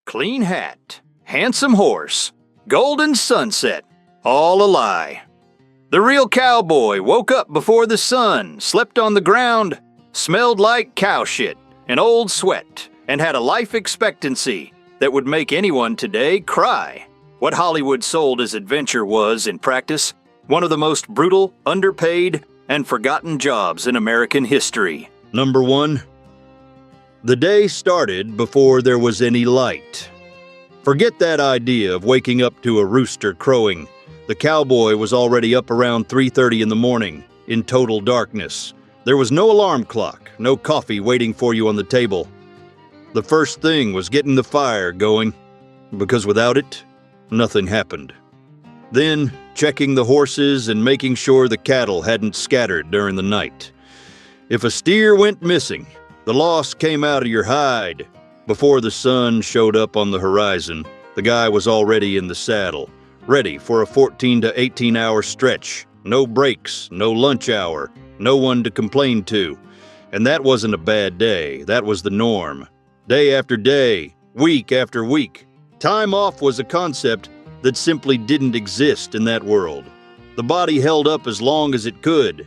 clean hat, handsome horse, golden sunset, all a lie. The real cowboy woke up before the sun, slept on the ground, smelled like cow shit and old sweat, and had a life expectancy that would make anyone today cry. What Hollywood sold as adventure was, in practice, one of the most brutal, underpaid, and forgotten jobs in American history. Number 1. The day started before there was any light. Forget that idea of waking up to a rooster crowing. The cowboy was already up around 3:30 in the morning, in total darkness. There was no alarm clock, no coffee waiting for you on the table. The first thing was getting the fire going, because without it, nothing happened. Then, checking the horses and making sure the cattle hadn't scattered during the night. If a steer went missing, the loss came out of your hide. Before the sun showed up on the horizon, the guy was already in the saddle, ready for a 14 to 18-hour stretch. No breaks, no lunch hour, no one to complain to. And that wasn't a bad day, that was the norm. Day after day, week after week, time off was a concept that simply didn't exist in that world. The body held up as long as it could,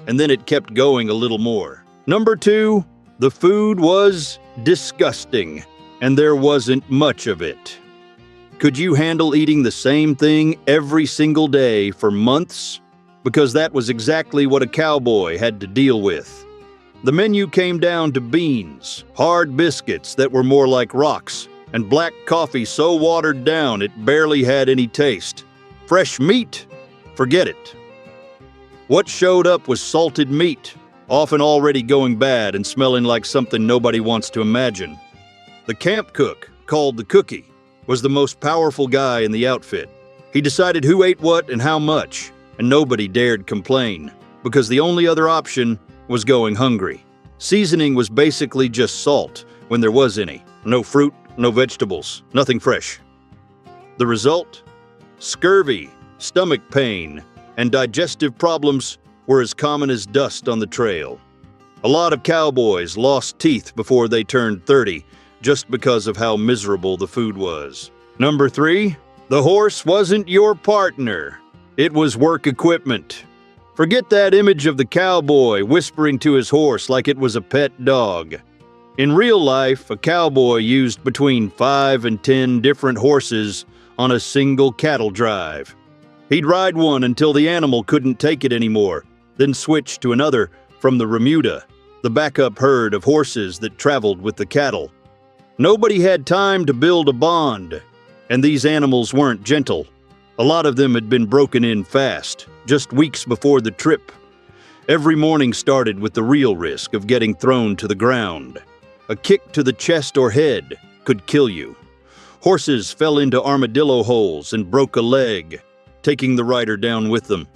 and then it kept going a little more. Number 2, the food was disgusting, and there wasn't much of it. Could you handle eating the same thing every single day for months? Because that was exactly what a cowboy had to deal with. The menu came down to beans, hard biscuits that were more like rocks, and black coffee so watered down it barely had any taste. Fresh meat? Forget it. What showed up was salted meat, often already going bad and smelling like something nobody wants to imagine. The camp cook, called the cookie, was the most powerful guy in the outfit. He decided who ate what and how much, and nobody dared complain, because the only other option was going hungry. Seasoning was basically just salt, when there was any. No fruit, no vegetables, nothing fresh. The result? Scurvy, stomach pain, and digestive problems were as common as dust on the trail. A lot of cowboys lost teeth before they turned 30, just because of how miserable the food was. Number 3, the horse wasn't your partner. It was work equipment. Forget that image of the cowboy whispering to his horse like it was a pet dog. In real life, a cowboy used between 5 and 10 different horses on a single cattle drive. He'd ride one until the animal couldn't take it anymore, then switch to another from the remuda, the backup herd of horses that traveled with the cattle. Nobody had time to build a bond, and these animals weren't gentle. A lot of them had been broken in fast, just weeks before the trip. Every morning started with the real risk of getting thrown to the ground. A kick to the chest or head could kill you. Horses fell into armadillo holes and broke a leg, taking the rider down with them.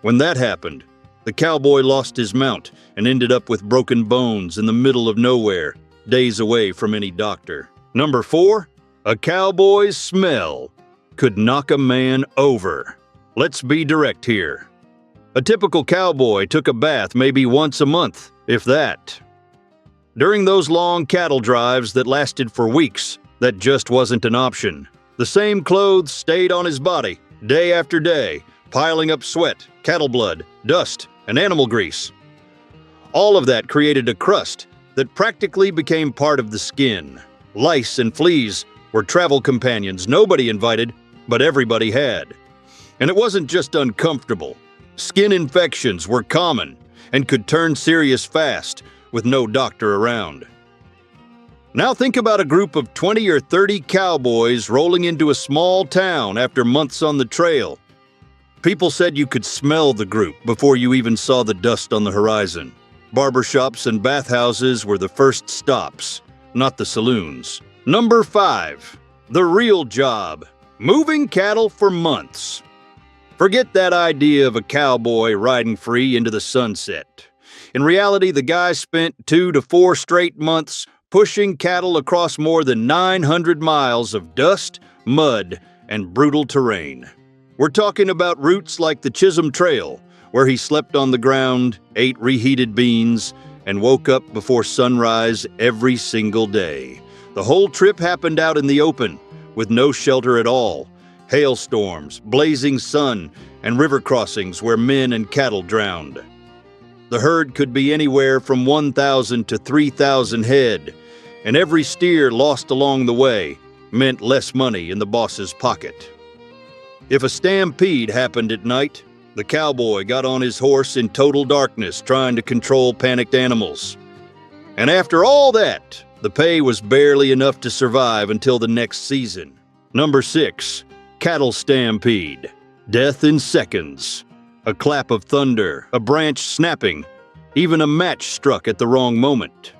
When that happened, the cowboy lost his mount and ended up with broken bones in the middle of nowhere, days away from any doctor. Number 4, a cowboy's smell could knock a man over. Let's be direct here. A typical cowboy took a bath maybe once a month, if that. During those long cattle drives that lasted for weeks, that just wasn't an option. The same clothes stayed on his body, day after day, piling up sweat, cattle blood, dust, and animal grease. All of that created a crust that practically became part of the skin. Lice and fleas were travel companions nobody invited, but everybody had. And it wasn't just uncomfortable. Skin infections were common and could turn serious fast with no doctor around. Now think about a group of 20 or 30 cowboys rolling into a small town after months on the trail. People said you could smell the group before you even saw the dust on the horizon. Barbershops and bathhouses were the first stops, not the saloons. Number 5, the real job. Moving cattle for months. Forget that idea of a cowboy riding free into the sunset. In reality, the guy spent 2 to 4 straight months pushing cattle across more than 900 miles of dust, mud, and brutal terrain. We're talking about routes like the Chisholm Trail, where he slept on the ground, ate reheated beans, and woke up before sunrise every single day. The whole trip happened out in the open, with no shelter at all. Hailstorms, blazing sun, and river crossings where men and cattle drowned. The herd could be anywhere from 1,000 to 3,000 head, and every steer lost along the way meant less money in the boss's pocket. If a stampede happened at night, the cowboy got on his horse in total darkness trying to control panicked animals. And after all that, the pay was barely enough to survive until the next season. Number 6, cattle stampede. Death in seconds. A clap of thunder, a branch snapping, even a match struck at the wrong moment.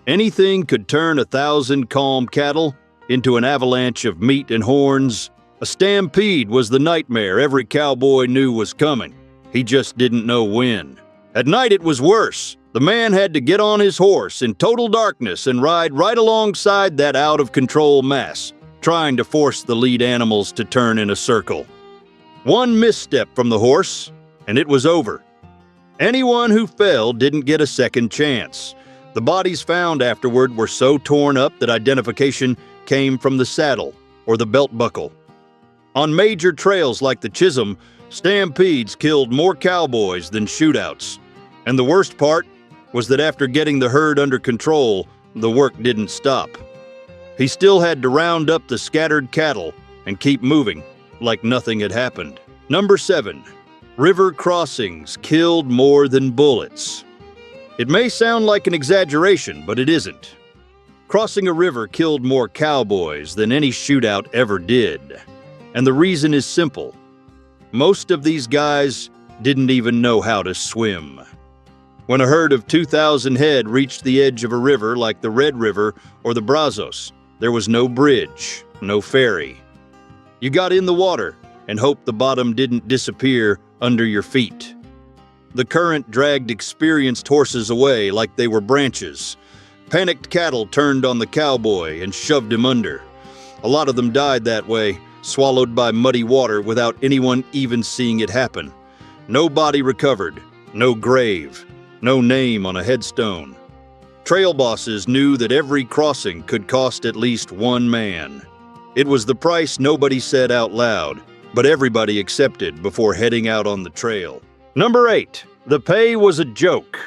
Anything could turn 1,000 calm cattle into an avalanche of meat and horns. A stampede was the nightmare every cowboy knew was coming. He just didn't know when. At night it was worse. The man had to get on his horse in total darkness and ride right alongside that out-of-control mass, trying to force the lead animals to turn in a circle. One misstep from the horse, and it was over. Anyone who fell didn't get a second chance. The bodies found afterward were so torn up that identification came from the saddle or the belt buckle. On major trails like the Chisholm, stampedes killed more cowboys than shootouts. And the worst part was that after getting the herd under control, the work didn't stop. He still had to round up the scattered cattle and keep moving like nothing had happened. Number 7, river crossings killed more than bullets. It may sound like an exaggeration, but it isn't. Crossing a river killed more cowboys than any shootout ever did. And the reason is simple. Most of these guys didn't even know how to swim. When a herd of 2,000 head reached the edge of a river like the Red River or the Brazos, there was no bridge, no ferry. You got in the water and hoped the bottom didn't disappear under your feet. The current dragged experienced horses away like they were branches. Panicked cattle turned on the cowboy and shoved him under. A lot of them died that way, swallowed by muddy water without anyone even seeing it happen. No body recovered, no grave, no name on a headstone. Trail bosses knew that every crossing could cost at least one man. It was the price nobody said out loud, but everybody accepted before heading out on the trail. Number 8, the pay was a joke.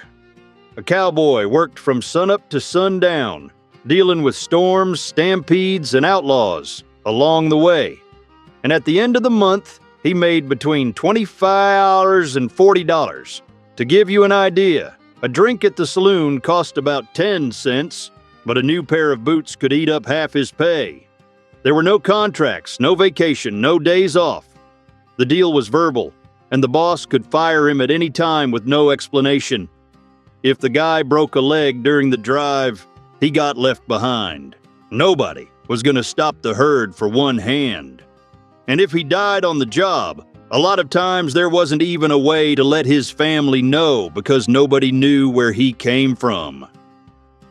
A cowboy worked from sunup to sundown, dealing with storms, stampedes, and outlaws along the way. And at the end of the month, he made between $25 and $40. To give you an idea, a drink at the saloon cost about 10 cents, but a new pair of boots could eat up half his pay. There were no contracts, no vacation, no days off. The deal was verbal, and the boss could fire him at any time with no explanation. If the guy broke a leg during the drive, he got left behind. Nobody was going to stop the herd for one hand. And if he died on the job, a lot of times there wasn't even a way to let his family know because nobody knew where he came from.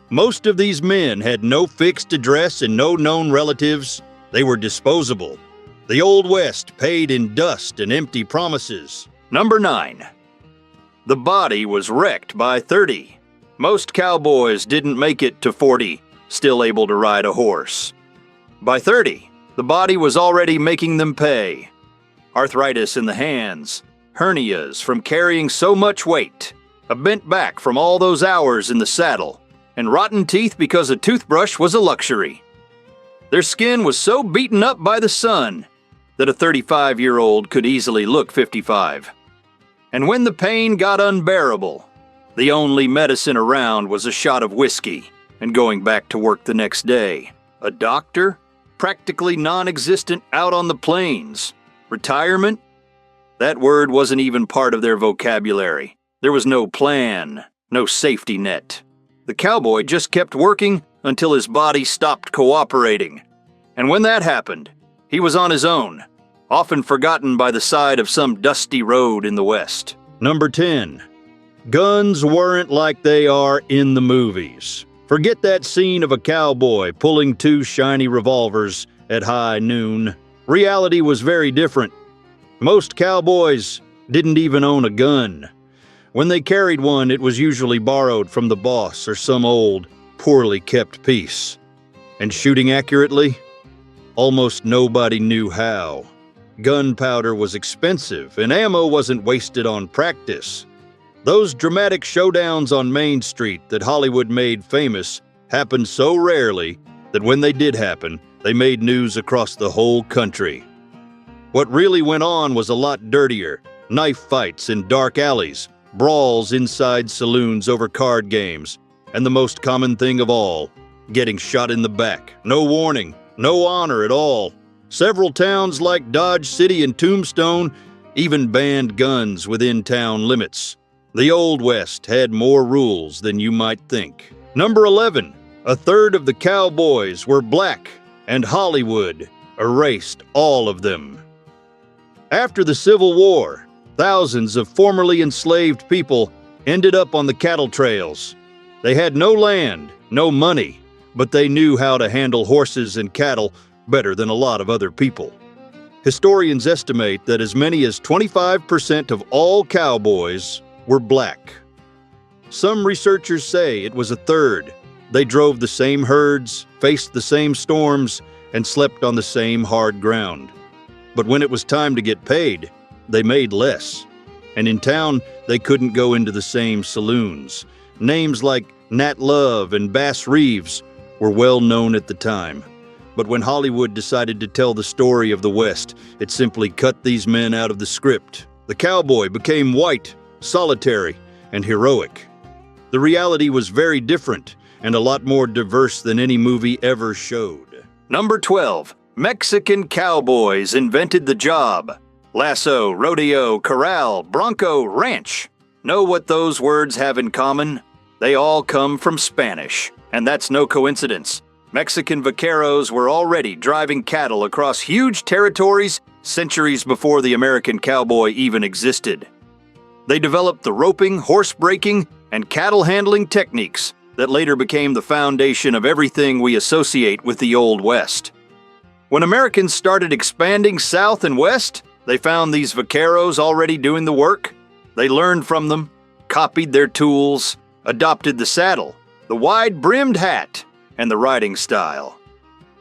Most of these men had no fixed address and no known relatives. They were disposable. The Old West paid in dust and empty promises. Number 9. The body was wrecked by 30. Most cowboys didn't make it to 40, still able to ride a horse. By 30, the body was already making them pay. Arthritis in the hands, hernias from carrying so much weight, a bent back from all those hours in the saddle, and rotten teeth because a toothbrush was a luxury. Their skin was so beaten up by the sun that a 35-year-old could easily look 55. And when the pain got unbearable, the only medicine around was a shot of whiskey and going back to work the next day. A doctor? Practically non-existent out on the plains. Retirement? That word wasn't even part of their vocabulary. There was no plan, no safety net. The cowboy just kept working until his body stopped cooperating. And when that happened, he was on his own, often forgotten by the side of some dusty road in the West. Number 10. Guns weren't like they are in the movies. Forget that scene of a cowboy pulling 2 shiny revolvers at high noon. Reality was very different. Most cowboys didn't even own a gun. When they carried one, it was usually borrowed from the boss or some old, poorly kept piece. And shooting accurately? Almost nobody knew how. Gunpowder was expensive, and ammo wasn't wasted on practice. Those dramatic showdowns on Main Street that Hollywood made famous happened so rarely that when they did happen, they made news across the whole country. What really went on was a lot dirtier. Knife fights in dark alleys, brawls inside saloons over card games, and the most common thing of all, getting shot in the back. No warning, no honor at all. Several towns like Dodge City and Tombstone even banned guns within town limits. The Old West had more rules than you might think. Number 11, a third of the cowboys were black, and Hollywood erased all of them. After the Civil War, thousands of formerly enslaved people ended up on the cattle trails. They had no land, no money, but they knew how to handle horses and cattle better than a lot of other people. Historians estimate that as many as 25% of all cowboys were black. Some researchers say it was a third. They drove the same herds, faced the same storms, and slept on the same hard ground. But when it was time to get paid, they made less. And in town, they couldn't go into the same saloons. Names like Nat Love and Bass Reeves were well known at the time. But when Hollywood decided to tell the story of the West, it simply cut these men out of the script. The cowboy became white, solitary, and heroic. The reality was very different and a lot more diverse than any movie ever showed. Number 12. Mexican cowboys invented the job. Lasso, rodeo, corral, bronco, ranch. Know what those words have in common? They all come from Spanish, and that's no coincidence. Mexican vaqueros were already driving cattle across huge territories centuries before the American cowboy even existed. They developed the roping, horse breaking, and cattle handling techniques that later became the foundation of everything we associate with the Old West. When Americans started expanding south and west, they found these vaqueros already doing the work. They learned from them, copied their tools, adopted the saddle, the wide-brimmed hat, and the riding style.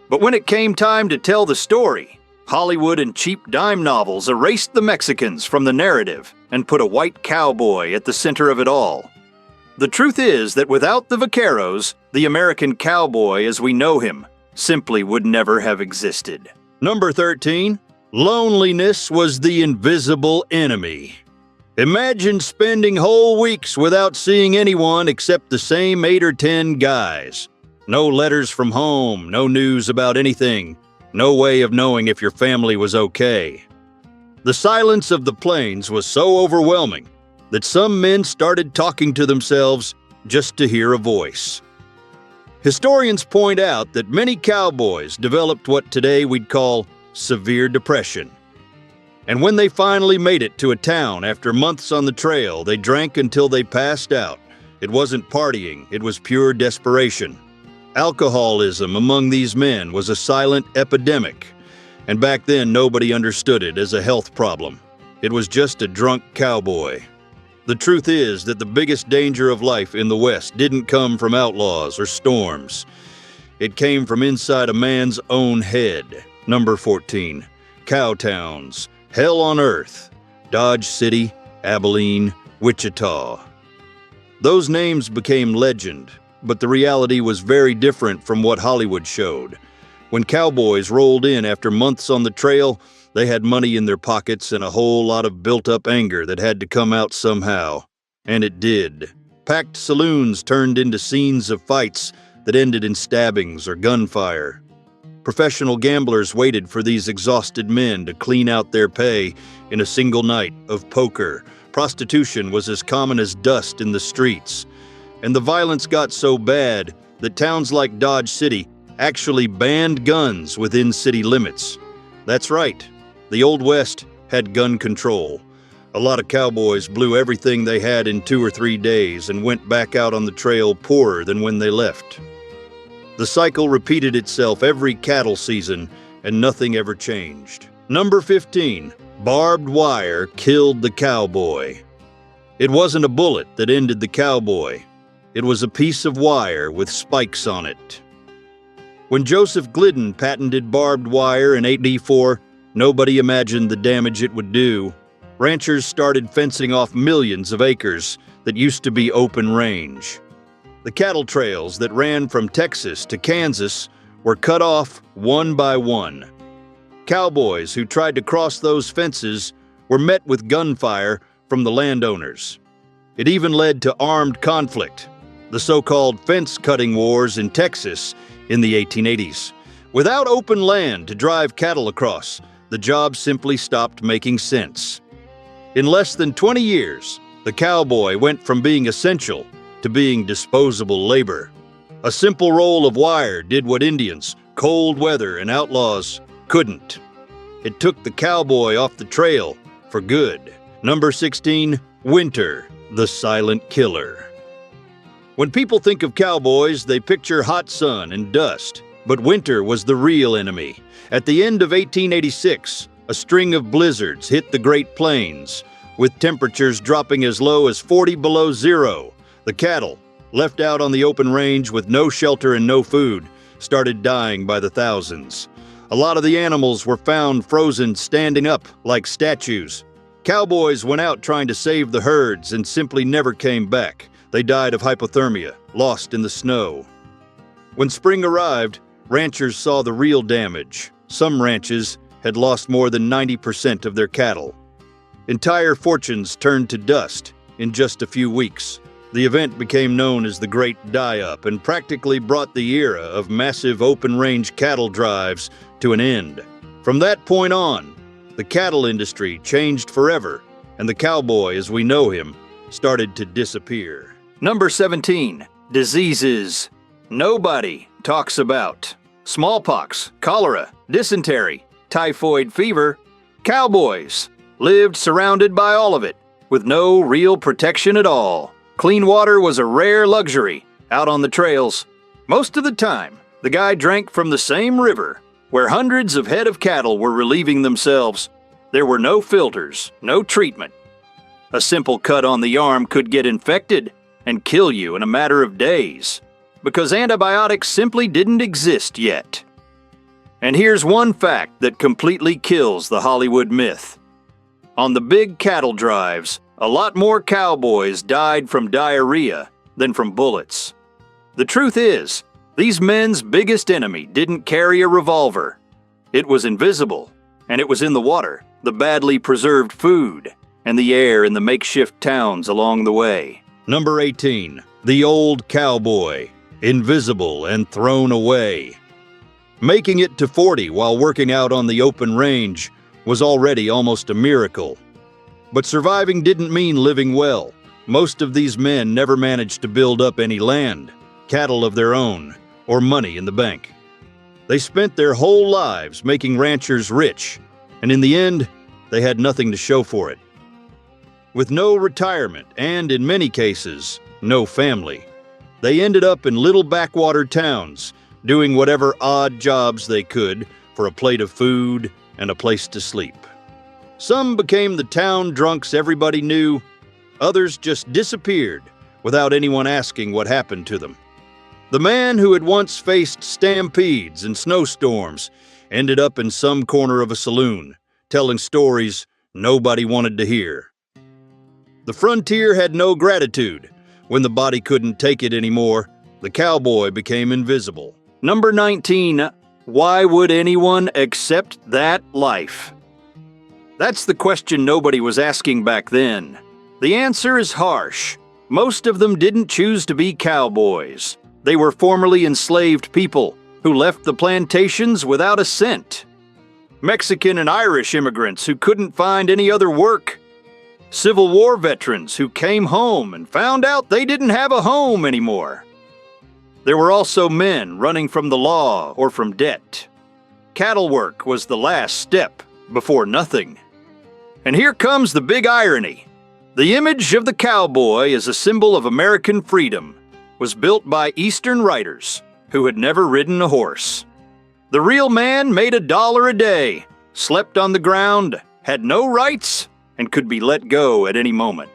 But when it came time to tell the story, Hollywood and cheap dime novels erased the Mexicans from the narrative and put a white cowboy at the center of it all. The truth is that without the vaqueros, the American cowboy as we know him simply would never have existed. Number 13, loneliness was the invisible enemy. Imagine spending whole weeks without seeing anyone except the same 8 or 10 guys. No letters from home, no news about anything, no way of knowing if your family was okay. The silence of the plains was so overwhelming that some men started talking to themselves just to hear a voice. Historians point out that many cowboys developed what today we'd call severe depression. And when they finally made it to a town after months on the trail, they drank until they passed out. It wasn't partying, it was pure desperation. Alcoholism among these men was a silent epidemic, and back then nobody understood it as a health problem. It was just a drunk cowboy. The truth is that the biggest danger of life in the West didn't come from outlaws or storms. It came from inside a man's own head. Number 14, cowtowns, hell on earth, Dodge City, Abilene, Wichita. Those names became legend, but the reality was very different from what Hollywood showed. When cowboys rolled in after months on the trail, they had money in their pockets and a whole lot of built-up anger that had to come out somehow. And it did. Packed saloons turned into scenes of fights that ended in stabbings or gunfire. Professional gamblers waited for these exhausted men to clean out their pay in a single night of poker. Prostitution was as common as dust in the streets. And the violence got so bad that towns like Dodge City actually banned guns within city limits. That's right, the Old West had gun control. A lot of cowboys blew everything they had in 2 or 3 days and went back out on the trail poorer than when they left. The cycle repeated itself every cattle season, and nothing ever changed. Number 15, barbed wire killed the cowboy. It wasn't a bullet that ended the cowboy. It was a piece of wire with spikes on it. When Joseph Glidden patented barbed wire in 1884, nobody imagined the damage it would do. Ranchers started fencing off millions of acres that used to be open range. The cattle trails that ran from Texas to Kansas were cut off one by one. Cowboys who tried to cross those fences were met with gunfire from the landowners. It even led to armed conflict, the so-called fence-cutting wars in Texas in the 1880s. Without open land to drive cattle across, the job simply stopped making sense. In less than 20 years, the cowboy went from being essential to being disposable labor. A simple roll of wire did what Indians, cold weather, and outlaws couldn't. It took the cowboy off the trail for good. Number 16, Winter, the silent killer. When people think of cowboys, they picture hot sun and dust. But winter was the real enemy. At the end of 1886, a string of blizzards hit the Great Plains, with temperatures dropping as low as 40 below zero. The cattle, left out on the open range with no shelter and no food, started dying by the thousands. A lot of the animals were found frozen, standing up like statues. Cowboys went out trying to save the herds and simply never came back. They died of hypothermia, lost in the snow. When spring arrived, ranchers saw the real damage. Some ranches had lost more than 90% of their cattle. Entire fortunes turned to dust in just a few weeks. The event became known as the Great Die-Up and practically brought the era of massive open-range cattle drives to an end. From that point on, the cattle industry changed forever, and the cowboy, as we know him, started to disappear. Number 17, diseases nobody talks about. Smallpox, cholera, dysentery, typhoid fever. Cowboys lived surrounded by all of it, with no real protection at all. Clean water was a rare luxury out on the trails. Most of the time, the guy drank from the same river where hundreds of head of cattle were relieving themselves. There were no filters, no treatment. A simple cut on the arm could get infected and kill you in a matter of days, because antibiotics simply didn't exist yet. And here's one fact that completely kills the Hollywood myth. On the big cattle drives, a lot more cowboys died from diarrhea than from bullets. The truth is, these men's biggest enemy didn't carry a revolver. It was invisible, and it was in the water, the badly preserved food, and the air in the makeshift towns along the way. Number 18, the old cowboy, invisible and thrown away. Making it to 40 while working out on the open range was already almost a miracle. But surviving didn't mean living well. Most of these men never managed to build up any land, cattle of their own, or money in the bank. They spent their whole lives making ranchers rich, and in the end, they had nothing to show for it. With no retirement and, in many cases, no family, they ended up in little backwater towns, doing whatever odd jobs they could for a plate of food and a place to sleep. Some became the town drunks everybody knew. Others just disappeared without anyone asking what happened to them. The man who had once faced stampedes and snowstorms ended up in some corner of a saloon, telling stories nobody wanted to hear. The frontier had no gratitude. When the body couldn't take it anymore, the cowboy became invisible. Number 19, why would anyone accept that life? That's the question nobody was asking back then. The answer is harsh. Most of them didn't choose to be cowboys. They were formerly enslaved people who left the plantations without a cent. Mexican and Irish immigrants who couldn't find any other work. Civil War veterans who came home and found out they didn't have a home anymore. There were also men running from the law or from debt. Cattle work was the last step before nothing. And here comes the big irony. The image of the cowboy as a symbol of American freedom was built by Eastern writers who had never ridden a horse. The real man made $1 a day, slept on the ground, had no rights, and could be let go at any moment.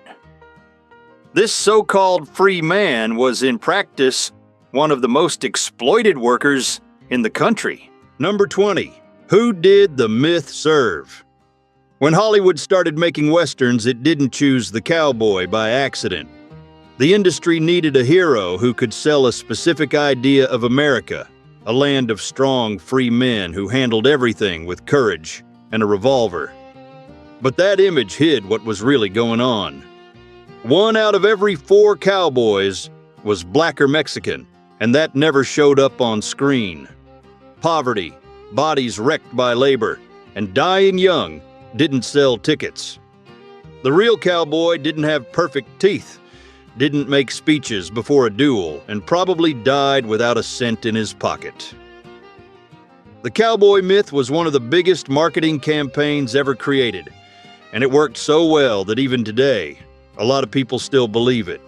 This so-called free man was in practice one of the most exploited workers in the country. Number 20. Who did the myth serve? When Hollywood started making westerns, it didn't choose the cowboy by accident. The industry needed a hero who could sell a specific idea of America, a land of strong, free men who handled everything with courage and a revolver. But that image hid what was really going on. 1 out of every 4 cowboys was black or Mexican, and that never showed up on screen. Poverty, bodies wrecked by labor, and dying young didn't sell tickets. The real cowboy didn't have perfect teeth, didn't make speeches before a duel, and probably died without a cent in his pocket. The cowboy myth was one of the biggest marketing campaigns ever created, and it worked so well that even today, a lot of people still believe it.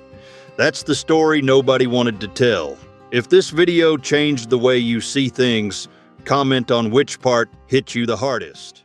That's the story nobody wanted to tell. If this video changed the way you see things, comment on which part hit you the hardest.